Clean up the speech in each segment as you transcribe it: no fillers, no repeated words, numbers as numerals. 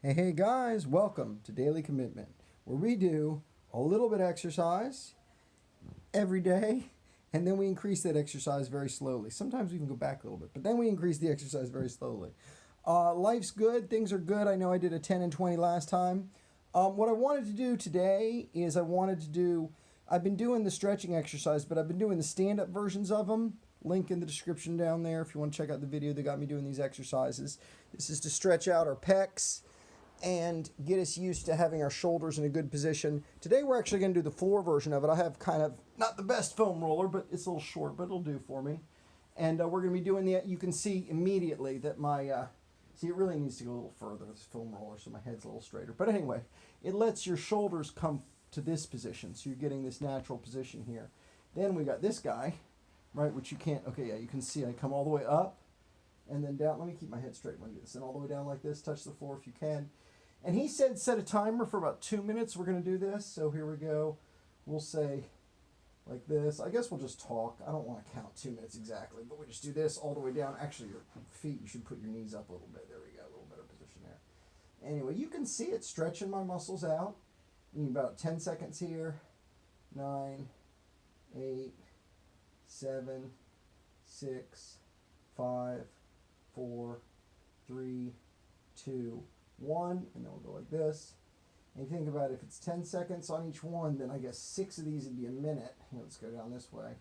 Hey guys, welcome to Daily Commitment, where we do a little bit of exercise every day, and then we increase that exercise very slowly. Sometimes we can go back a little bit, but then we increase the exercise very slowly. Life's good, things are good. I know I did a 10 and 20 last time. What I wanted to do today is I've been doing the stretching exercise, but I've been doing the stand-up versions of them. Link in the description down there if you want to check out the video that got me doing these exercises. This is to stretch out our pecs and get us used to having our shoulders in a good position. Today we're actually going to do the floor version of it. I have kind of not the best foam roller, but it's a little short, but it'll do for me. And we're going to be doing that. You can see immediately that see, it really needs to go a little further, this foam roller, so my head's a little straighter. But anyway, it lets your shoulders come to this position, so you're getting this natural position here. Then we got this guy, right, which you can't, okay, yeah, you can see I come all the way up and then down. Let me keep my head straight when I do this. And all the way down like this, touch the floor if you can. And he said set a timer for about 2 minutes. We're going to do this. So here we go. We'll say like this. I guess we'll just talk. I don't want to count 2 minutes exactly, but we just do this all the way down. Actually, your feet, you should put your knees up a little bit. There we go. A little better position there. Anyway, you can see it stretching my muscles out. You need about 10 seconds here. 9, 8, 7, 6, 5, 4, 3, 2, 1, and then we'll go like this. And you think about it, if it's 10 seconds on each one, then I guess 6 of these would be a minute. Let's go down this way.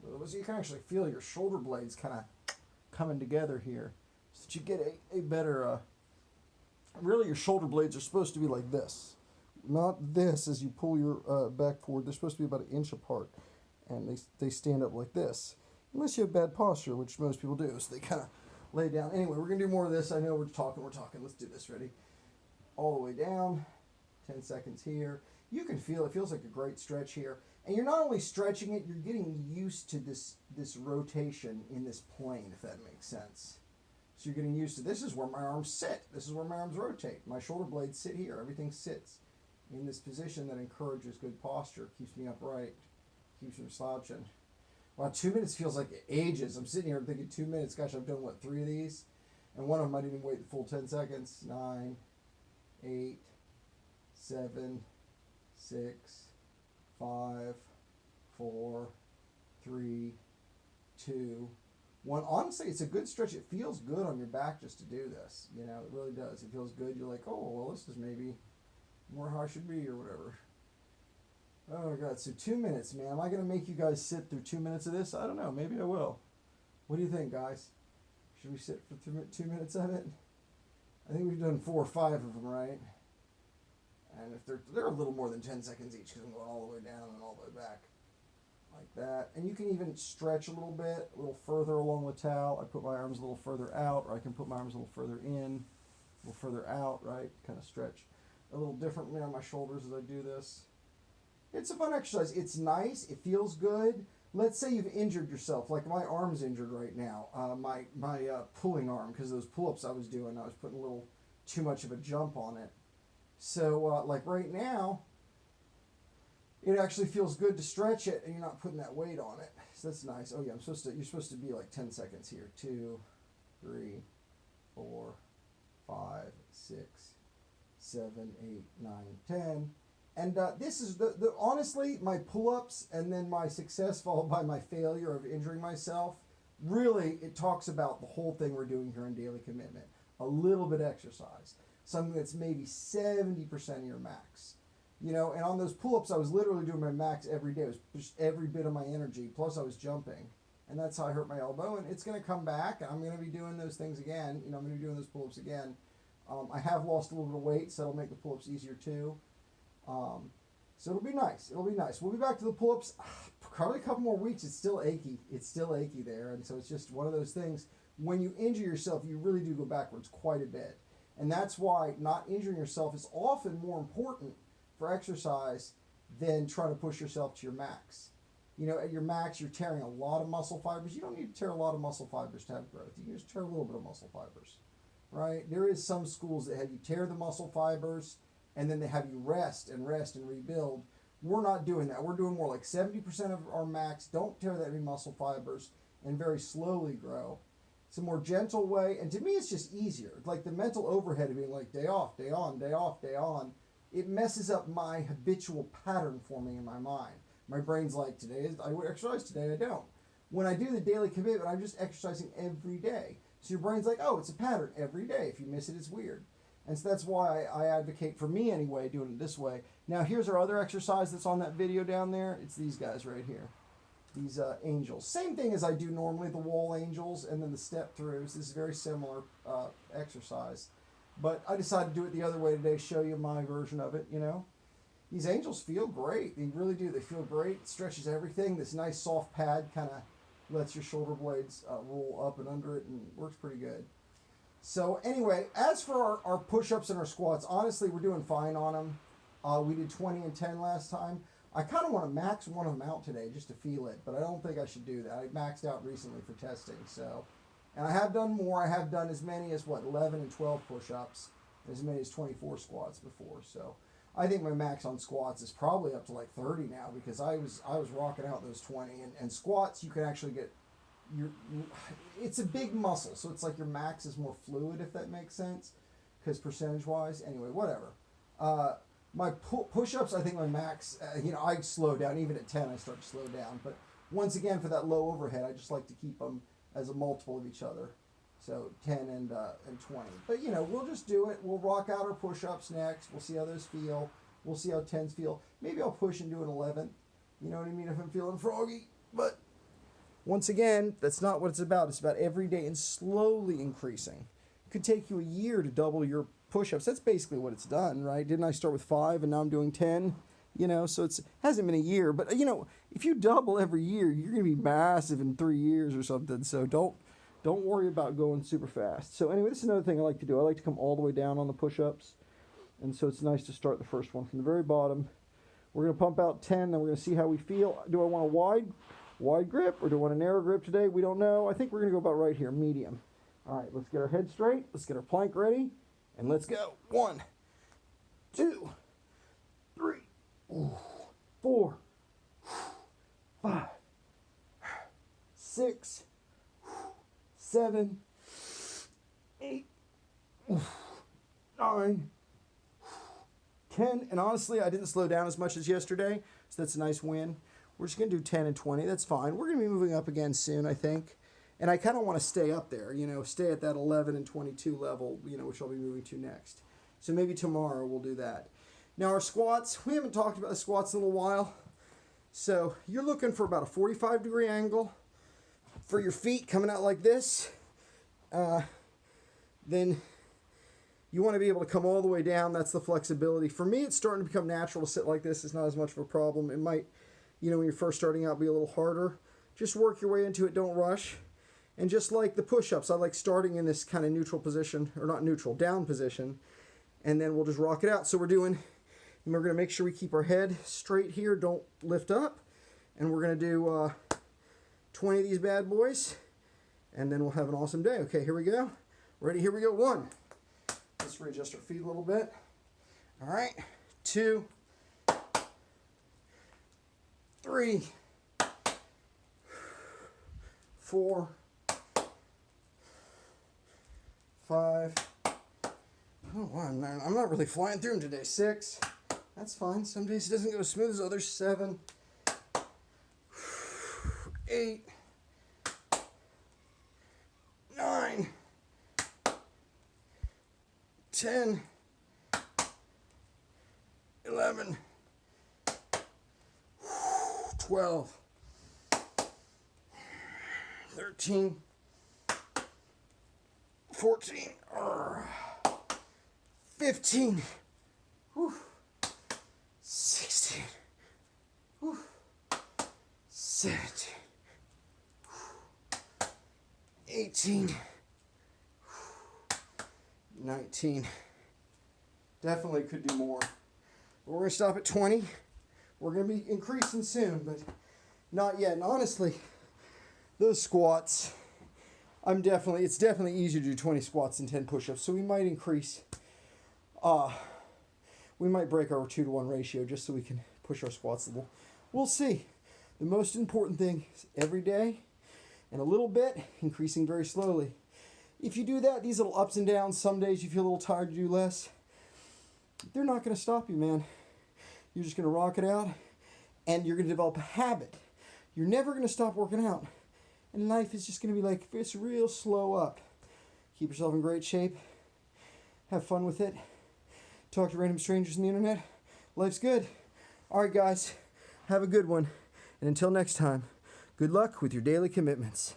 So you can actually feel your shoulder blades kind of coming together here, so that you get a better, really your shoulder blades are supposed to be like this. Not this as you pull your back forward. They're supposed to be about an inch apart, and they stand up like this. Unless you have bad posture, which most people do, so they kind of lay down. Anyway, we're going to do more of this. I know we're talking. Let's do this. Ready? All the way down. 10 seconds here. You can feel it. Feels like a great stretch here. And you're not only stretching it, you're getting used to this rotation in this plane, if that makes sense. So you're getting used to this is where my arms sit. This is where my arms rotate. My shoulder blades sit here. Everything sits in this position that encourages good posture, keeps me upright, keeps me from slouching. Wow, 2 minutes feels like ages. I'm sitting here thinking 2 minutes. Gosh, I've done, 3 of these? And one of them I didn't even wait the full 10 seconds. 9, 8, 7, 6, 5, 4, 3, 2, 1. Honestly, it's a good stretch. It feels good on your back just to do this. It really does. It feels good. You're like, oh, well, this is maybe more how I should be or whatever. Oh my God, so 2 minutes, man. Am I going to make you guys sit through 2 minutes of this? I don't know. Maybe I will. What do you think, guys? Should we sit for 2 minutes of it? I think we've done 4 or 5 of them, right? And if they're a little more than 10 seconds each, because I'm going all the way down and all the way back. Like that. And you can even stretch a little bit, a little further along the towel. I put my arms a little further out, or I can put my arms a little further in, a little further out, right? Kind of stretch a little differently on my shoulders as I do this. It's a fun exercise. It's nice. It feels good. Let's say you've injured yourself. Like my arm's injured right now. My pulling arm, because those pull-ups I was doing, I was putting a little too much of a jump on it. So like right now, it actually feels good to stretch it, and you're not putting that weight on it. So that's nice. Oh yeah, you're supposed to be like 10 seconds here. 2, 3, 4, 5, 6, 7, 8, 9, 10. And this is the honestly, my pull-ups and then my success followed by my failure of injuring myself. Really, it talks about the whole thing we're doing here in Daily Commitment. A little bit of exercise. Something that's maybe 70% of your max. And on those pull-ups, I was literally doing my max every day. It was just every bit of my energy. Plus, I was jumping. And that's how I hurt my elbow. And it's going to come back. And I'm going to be doing those things again. I'm going to be doing those pull-ups again. I have lost a little bit of weight, so that'll make the pull-ups easier too. So it'll be nice. We'll be back to the pull-ups probably a couple more weeks. It's still achy. There. And so it's just one of those things. When you injure yourself, you really do go backwards quite a bit. And that's why not injuring yourself is often more important for exercise than trying to push yourself to your max. At your max, you're tearing a lot of muscle fibers. You don't need to tear a lot of muscle fibers to have growth. You can just tear a little bit of muscle fibers, right? There is some schools that have you tear the muscle fibers and then they have you rest and rebuild. We're not doing that. We're doing more like 70% of our max. Don't tear that many muscle fibers and very slowly grow. It's a more gentle way, and to me it's just easier. Like the mental overhead of being like day off, day on, day off, day on, it messes up my habitual pattern forming in my mind. My brain's like, today I would exercise, today I don't. When I do the daily commitment, I'm just exercising every day. So your brain's like, oh, it's a pattern every day. If you miss it, it's weird. And so that's why I advocate, for me anyway, doing it this way. Now here's our other exercise that's on that video down there. It's these guys right here. These angels. Same thing as I do normally, the wall angels and then the step throughs. This is very similar exercise. But I decided to do it the other way today, show you my version of it, you know. These angels feel great. They really do. They feel great. It stretches everything. This nice soft pad kind of lets your shoulder blades roll up and under it and works pretty good. So anyway, as for our push-ups and our squats, honestly, we're doing fine on them. We did 20 and 10 last time. I kind of want to max one of them out today just to feel it, but I don't think I should do that. I maxed out recently for testing, so. And I have done more. I have done as many as, 11 and 12 push-ups, as many as 24 squats before. So I think my max on squats is probably up to like 30 now, because I was rocking out those 20. And squats, you can actually get, it's a big muscle, so it's like your max is more fluid, if that makes sense, because percentage-wise. Anyway, whatever. My push-ups, I think my max, I slow down. Even at 10, I start to slow down. But once again, for that low overhead, I just like to keep them as a multiple of each other. So 10 and 20. But, we'll just do it. We'll rock out our push-ups next. We'll see how those feel. We'll see how 10s feel. Maybe I'll push and do an 11. You know what I mean? If I'm feeling froggy. But once again, that's not what it's about. It's about every day and slowly increasing. It could take you a year to double your push-ups. That's basically what it's done, right? Didn't I start with 5 and now I'm doing 10? So it hasn't been a year. But, if you double every year, you're going to be massive in 3 years or something. So don't worry about going super fast. So anyway, this is another thing I like to do. I like to come all the way down on the push-ups. And so it's nice to start the first one from the very bottom. We're going to pump out 10, then we're going to see how we feel. Do I want a wide grip, or do I want a narrow grip today? We don't know. I think we're going to go about right here, medium. All right, let's get our head straight. Let's get our plank ready. And let's go. 1, 2, 3, 4, 5, 6, 7, 8, 9, 10. And honestly, I didn't slow down as much as yesterday, so that's a nice win. We're just going to do 10 and 20. That's fine. We're going to be moving up again soon, I think. And I kind of want to stay up there, stay at that 11 and 22 level, which I'll be moving to next. So maybe tomorrow we'll do that. Now our squats, we haven't talked about the squats in a little while. So you're looking for about a 45-degree angle for your feet coming out like this. Then you want to be able to come all the way down. That's the flexibility. For me, it's starting to become natural to sit like this. It's not as much of a problem. It might, when you're first starting out, be a little harder. Just work your way into it. Don't rush. And just like the push-ups, I like starting in this kind of neutral position, or not neutral, down position, and then we'll just rock it out. So we're going to make sure we keep our head straight here, don't lift up, and we're going to do 20 of these bad boys, and then we'll have an awesome day. Okay, here we go. Ready? Here we go. 1. Let's readjust our feet a little bit. All right. 2, 3, 4, 5. Oh, wow, I'm not really flying through them today. 6. That's fine. Some days it doesn't go as smooth as others. 7. 8. 9. 10. 11. 12. 13. 14, 15, 16, 17, 18, 19. Definitely could do more. But we're going to stop at 20. We're going to be increasing soon, but not yet. And honestly, those squats, it's definitely easier to do 20 squats than 10 push-ups. So we might increase, we might break our 2-to-1 ratio just so we can push our squats a little. We'll see. The most important thing is every day and a little bit, increasing very slowly. if you do that, these little ups and downs, some days you feel a little tired, you do less. They're not going to stop you, man. You're just going to rock it out, and you're going to develop a habit. You're never going to stop working out. And life is just going to be like, it's real slow up. Keep yourself in great shape. Have fun with it. Talk to random strangers on the internet. Life's good. All right, guys. Have a good one. And until next time, good luck with your daily commitments.